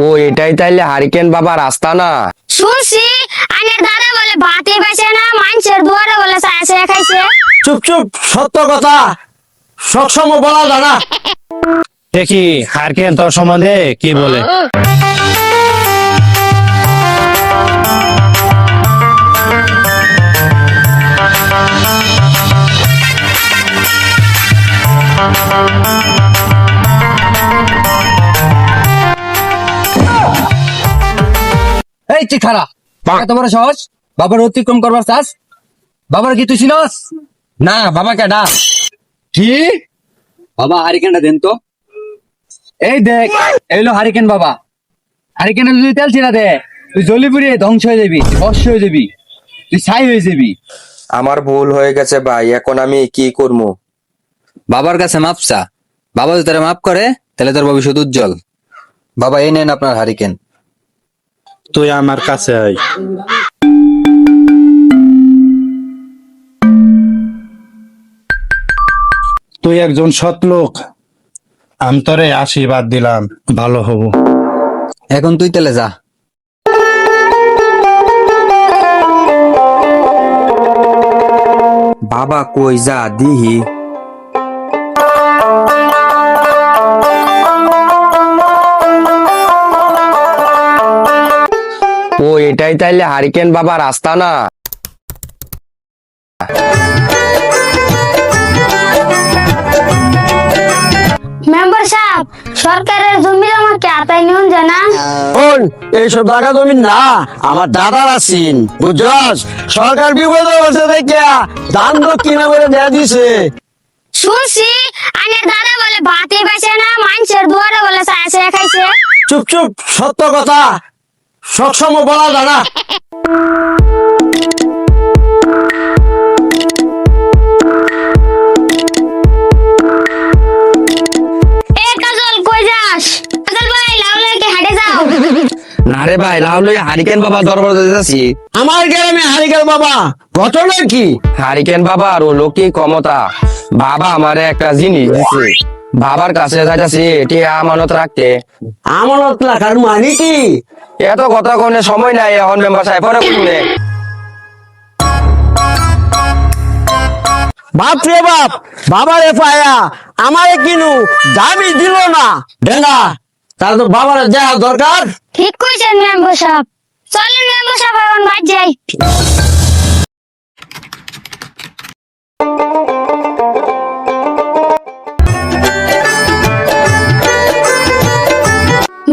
ও এটাই তাইলে হারিকেন বাবা রাস্তা না? শুনছি আনের দাদা বলে ভাতে বেচে না, মানুষের দুয়ারে বলে চায় চায় খাইছে। চুপ চুপ, সত্য কথা সবসময় বলা যায় না। দেখি হারকেন তোর সম্বন্ধে কি বলে। এই চিখারা, তোমার সাহস বাবার অতিক্রম করবার চাস? বাবার কি তুই চিনস? না বাবা কেডা? কি বাবা? হারিকেনটা দেন তো। এই দেখ, এইলো হারিকেন বাবা। হারিকেনে যদি তেল ছিড়া দে, তুই জ্বলি পুড়িয়ে ধ্বংস হয়ে যাবি, ভস্য হয়ে যাবি, তুই ছাই হয়ে যাবি। আমার ভুল হয়ে গেছে ভাই, এখন আমি কি করবো? বাবার কাছে মাপ চা। বাবা যদি তোরা মাপ করে তাহলে তোর ভবিষ্যৎ উজ্জ্বল। বাবা এই নেন আপনার হারিকেন। তুই আমার কাছে আয়। তুই একজন সৎ লোক, আমি তোরে আশীর্বাদ দিলাম, ভালো হব। এখন তুই তাহলে যা। বাবা কই যা দিহি। ও এটাই তাইলে হারিকেন বাবা রাস্তা না? মেম্বার সাহেব, সরকারের জমি জমা কে আতাই নিউন জানা? শোন, এইসব জায়গা জমি না আমার দাদার আছেন, বুঝছস? সরকার বিপদে বসে দেখে ধান কিনে করে দেয়া দিছে। শুনছি আনের দাদা বলে ভাতে বেচে না, মানুষের দুয়ারে বলে চায় চায় খাইছে। চুপ চুপ, সত্য কথা সবসময় বলা যায় না। এ কাজল কই যাস? কাজল ভাই লাউলাকে হাটে যাও। না রে ভাই, রাহুল হারিকেন বাবা দরবার দিতেছি। আমার গ্রামে হারিকেন বাবা, ঘটনা কি? হারিকেন বাবার ও লোকে ক্ষমতা। বাবা আমারে একটা জিনিস দিছে, বাবার কাছে যাইতাছি এটি আমানত রাখতে। আমানত রাখার মানে কি? এত কথা কোনে সময় নাই এখন, মেম্বার সাহেব পরে করবে। বাপ রে বাপ, বাবার পায়া আমারে কিনু দাবি দিল না। ডেঙ্গা, তার তো বাবার দেওয়া দরকার। ঠিক কইছেন মেম্বার সাহেব। চলেন মেম্বার সাহেব, এখন বাদ যাই।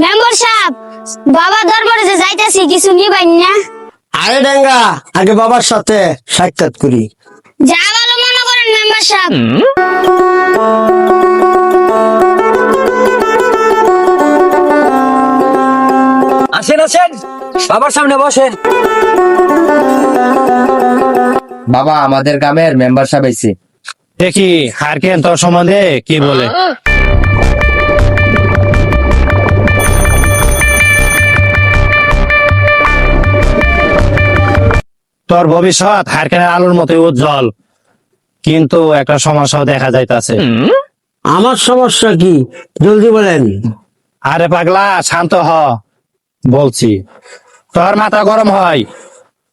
মেম্বার সাহেব, বাবা দরবারে যে যাইতাছি কিছু নিবেন না? আরে ডেঙ্গা, আগে বাবার সাথে সাক্ষাৎ করি। যা ভালো মনে করেন মেম্বার সাহেব। আসেন আসেন, বাবার সামনে বসেন। বাবা আমাদের গ্রামের মেম্বার সাহেব আইছে। দেখি হারকেন তোর সম্বন্ধে কি বলে। তোর ভবিষ্যৎ হারকেনের আলোর মতো উজ্জ্বল, কিন্তু একটা সমস্যাও দেখা যাইতাছে। আমার সমস্যা কি জলদি বলেন। আরে পাগলা শান্ত হ, বলছি। তোর মাথা গরম হয়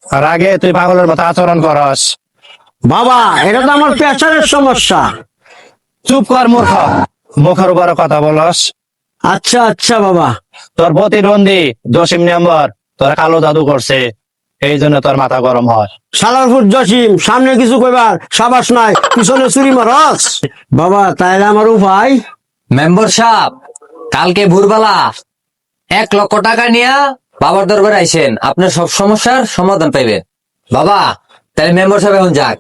আর আগে তুই পাগলের মতো আচরণ করস। বাবা, এটা তো আমার প্রেশারের সমস্যা। চুপ কর মূর্খ, মুখের উপরে কথা বলস। আচ্ছা আচ্ছা বাবা। তোর প্রতিদ্বন্দ্বী জসিম নম্বর তোর কালো জাদু করছে, এই জন্য তোর মাথা গরম হয়। সালারপুর জসিম, সামনে কিছু কইবার সাবাস নাই, পিছনে চুরি মারস। বাবা তাইলে আমার উপায়? মেম্বার সাহেব, কালকে ভোরবেলা 1 লক্ষ টাকা নিয়ে বাবার দরবারে আইসেন, আপনার সব সমস্যার সমাধান পাইবে। বাবা তাহলে মেম্বার সাহেব এখন যাক।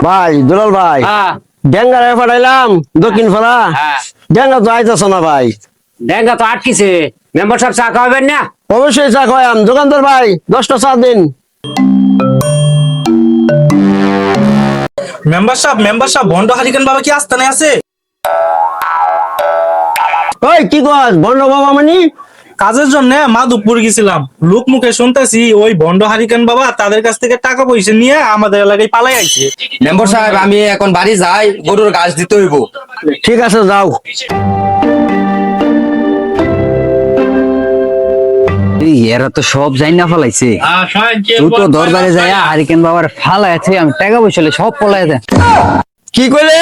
ভাই দুলাল ভাই, ডেঙ্গারে পাঠাইলাম দক্ষিণ পাড়া, ডেঙ্গা তো আইতাছ না ভাই। ডেঙ্গা তো আটকিছে। মেম্বার সাহেব চা খাওয়াবেন না? অবশ্যই চা খাওয়াম। দোকানদার ভাই 10টা চা দিন। মেম্বার সাহেব ভন্ড হারিকেন বাবা কি আস্তানে আছে? ওই কি কস বন্ড বাবা? মানে কাজের জন্য মাধবপুর গেছিলাম, লোক মুখে শুনতেছি ওই ভন্ড হারিকেন বাবা তাদের কাছ থেকে টাকা পয়সা নিয়ে আমাদের এলাকায় পালাই আইছে। মেম্বার সাহেব আমি এখন বাড়ি যাই, গরুর ঘাস দিতে হইব। ঠিক আছে যাও। এরা তো সব যাই না ফলাইছে, তুই তো দরবারে যায় হারিকেন বাবার ফালাইছে, আমি টাকা পয়সা সব পলাই দেয়। কি করে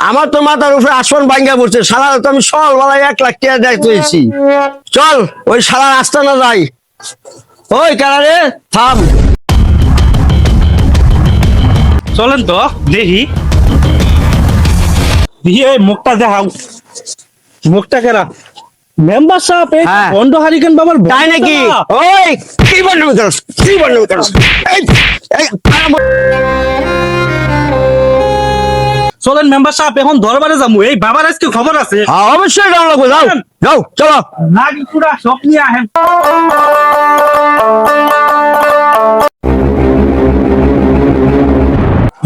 আমার তো মাথার উপরে আসন ভাঙ্গা পড়ছে, সারা তো আমি সল বেলায় 1 লাখ টাকা দেখতেছি। চল ওই সারা রাস্তা না যাই। ওই কারারে থাম। চলেন তো দেখি, দিয়ে মুখটা দেখাও, মুখটা কেরা মেম্বার সাহেব এই হ্যাঁ। ভন্ড হারিকেন বাবার ভক্ত তাই নাকি? না? ওই কি বলবি করস, কি বলবি করস? চলেন মেম্বার সাহেব এখন দরবারে যাবো, এই বাবার আজকে খবর আছে। অবশ্যই যাও লাগবো, যাও যাও চলো। নাকি পুরা সব নিয়ে আহেন।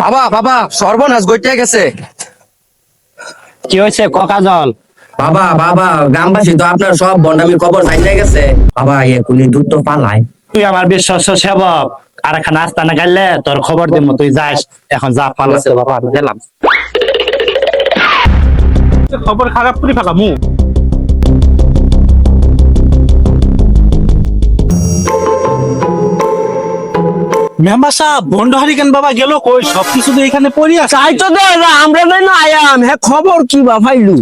বাবা বাবা সর্বনাশ গইতে গেছে। কি হয়েছে কাজল? বাবা বাবা গ্রামবাসী তো আপনার সব বন্ডামির খবর জানিয়ে গেছে। বাবা এখনই দুধ তো পালাই। তুই আমার বিশ্বস্ত সেবক, আর একটা নাস্তা না গাইলে তোর খবর দিব, তুই যাস এখন, যা পালাছে বাবা আমি গেলাম। খবর খারাপ করে ফেলামু। মেম্বার সাহেব ভন্ড হারিকেন বাবা গেল কই? সবকিছু তো এখানে পড়ি আছে। চাই তো দে আমরা তাই না আয়াম, হ্যাঁ খবর কি বা পাইলু?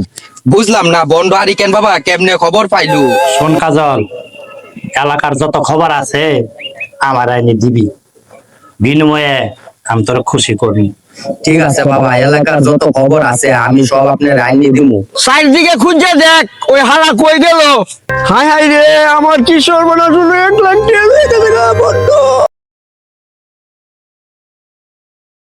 বুঝলাম না বন্ড হারিকেন বাবা কেমনে খবর পাইলু? শোন কাজল, এলাকার যত খবর আছে আমার আইনি দিবি, বিনিময়ে আমি তোর খুশি করবি। ঠিক আছে বাবা, এলাকার যত খবর আছে আমি সব আপনার আইনি দিমু। চারিদিকে খুঁজে দেখ ওই হারা কই গেল। হাই হাই রে, আমার কি সর্বনাশ হলো, 1 লাখ টাকা বন্ধু।